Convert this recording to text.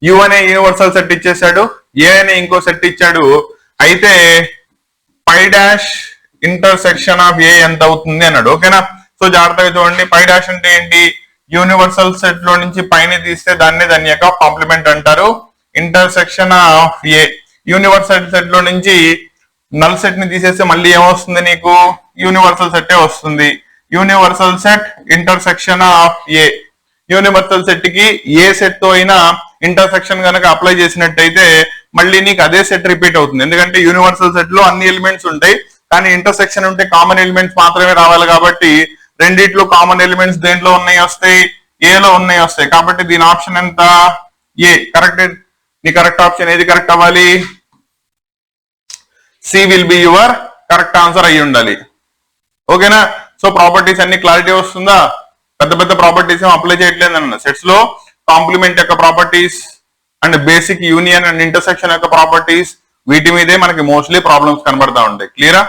You అనే universal set ఇచ్చేసాడు, ఏ అనే ఇంకో సెట్ ఇచ్చాడు. అయితే పై డాష్ ఇంటర్సెక్షన్ ఆఫ్ ఏ ఎంత అవుతుంది అన్నాడు. ఓకేనా? సో జాగ్రత్తగా చూడండి. పై డాష్ అంటే ఏంటి? యూనివర్సల్ సెట్ లో నుంచి పైన తీస్తే దాని యొక్క కాంప్లిమెంట్ అంటారు. Intersection of A, universal set లో నుంచి నల్ సెట్ ని తీసేస్తే మళ్ళీ ఏమొస్తుంది నీకు? యూనివర్సల్ సెట్ వస్తుంది. Universal set intersection of A, universal set కి ఏ సెట్ తో అయినా ఇంటర్సెక్షన్ కనుక అప్లై చేసినట్టయితే మళ్ళీ నీకు అదే సెట్ రిపీట్ అవుతుంది. ఎందుకంటే యూనివర్సల్ సెట్ లో అన్ని ఎలిమెంట్స్ ఉంటాయి, కానీ ఇంటర్సెక్షన్ ఉంటే కామన్ ఎలిమెంట్స్ మాత్రమే రావాలి. కాబట్టి రెండిట్లో కామన్ ఎలిమెంట్స్ దేంట్లో ఉన్నాయి వస్తాయి? ఏలో ఉన్నాయి వస్తాయి. కాబట్టి దీని ఆప్షన్ ఎంత? ఏ. కరెక్ట్. నీ కరెక్ట్ ఆప్షన్ ఏది కరెక్ట్ అవ్వాలి? C will be your correct answer అయ్యి ఉండాలి. ఓకేనా? సో ప్రాపర్టీస్ అన్ని క్లారిటీ వస్తుందా? పెద్ద పెద్ద ప్రాపర్టీస్ ఏం అప్లై చేయట్లేదు అన్న. సెట్స్ లో కాంప్లిమెంట్ యొక్క properties and basic union and intersection యొక్క ప్రాపర్టీస్, వీటి మీదే మనకి మోస్ట్లీ ప్రాబ్లమ్స్ కనబడతా ఉంటాయి. క్లియరా?